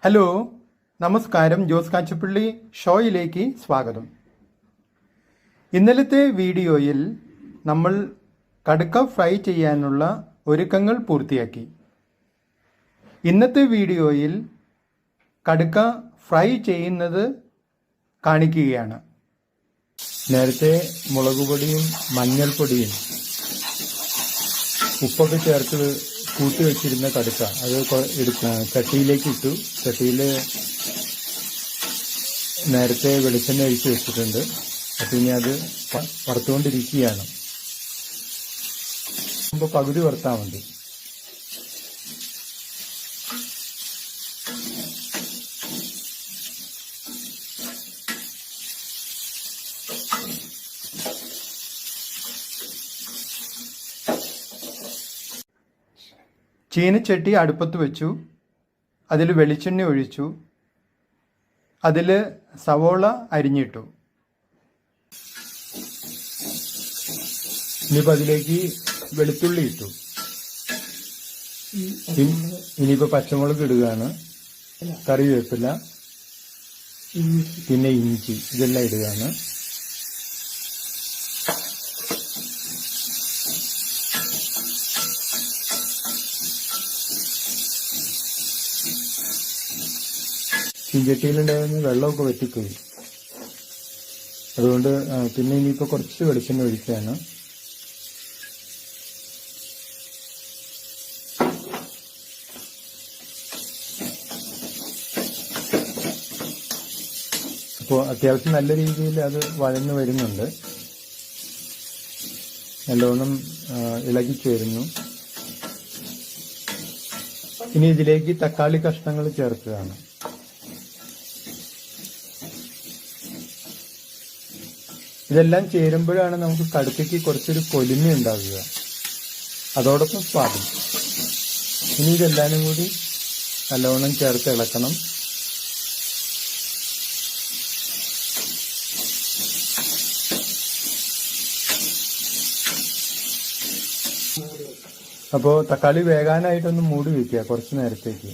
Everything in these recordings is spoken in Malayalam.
ഹലോ, നമസ്കാരം. ജോസ് കാച്ചപ്പള്ളി ഷോയിലേക്ക് സ്വാഗതം. ഇന്നലത്തെ വീഡിയോയിൽ നമ്മൾ കടുക്ക ഫ്രൈ ചെയ്യാനുള്ള ഒരുക്കങ്ങൾ പൂർത്തിയാക്കി. ഇന്നത്തെ വീഡിയോയിൽ കടുക്ക ഫ്രൈ ചെയ്യുന്നത് കാണിക്കുകയാണ്. നേരത്തെ മുളകുപൊടിയും മഞ്ഞൾപ്പൊടിയും ഉപ്പൊക്കെ ചേർത്ത് കൂട്ടി വെച്ചിരുന്ന കടുക്ക അത് ചട്ടിയിലേക്ക് ഇട്ടു. ചട്ടിയിൽ നേരത്തെ വെളിച്ചെണ്ണ ഒഴിച്ച് വെച്ചിട്ടുണ്ട്. അപ്പം ഇനി അത് വറുത്തുകൊണ്ടിരിക്കുകയാണ്. ഇപ്പോൾ പകുതി വറുത്താൽ മതി. ചീനച്ചട്ടി അടുപ്പത്ത് വെച്ചു. അതിൽ വെളിച്ചെണ്ണ ഒഴിച്ചു. അതിൽ സവോള അരിഞ്ഞിട്ടു. ഇനിയിപ്പോൾ അതിലേക്ക് വെളുത്തുള്ളി ഇട്ടു. ഇനിയിപ്പോൾ പച്ചമുളക് ഇടുകയാണ്. കറിവേപ്പില, പിന്നെ ഇഞ്ചി, ഇതെല്ലാം ഇടുകയാണ്. ചീഞ്ചട്ടിയിലുണ്ടായിരുന്ന വെള്ളമൊക്കെ വറ്റിപ്പോയി. അതുകൊണ്ട് പിന്നെ ഇനിയിപ്പോൾ കുറച്ച് വെളിച്ചെണ്ണ ഒഴിക്കുകയാണ്. അപ്പോൾ അത്യാവശ്യം നല്ല രീതിയിൽ അത് വഴന്നു വരുന്നുണ്ട്. നല്ലോണം ഇളകിച്ചു വരുന്നു. ഇനി ഇതിലേക്ക് തക്കാളി കഷ്ണങ്ങൾ ചേർക്കുകയാണ്. ഇതെല്ലാം ചേരുമ്പോഴാണ് നമുക്ക് കടുക്കയ്ക്ക് കുറച്ചൊരു പൊലിമ ഉണ്ടാകുക, അതോടൊപ്പം സ്വാദും. ഇനി ഇതെല്ലാനും കൂടി നല്ലോണം ചേർത്ത് ഇളക്കണം. അപ്പോൾ തക്കാളി വേകാനായിട്ടൊന്ന് മൂടി വയ്ക്കുക കുറച്ച് നേരത്തേക്ക്.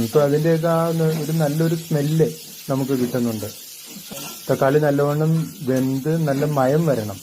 ഇപ്പൊ അതിൻ്റെയൊക്കെ ഒരു നല്ലൊരു സ്മെല്ല് നമുക്ക് കിട്ടുന്നുണ്ട്. തക്കാളി നല്ലവണ്ണം വെന്ത് നല്ല മയം വരണം.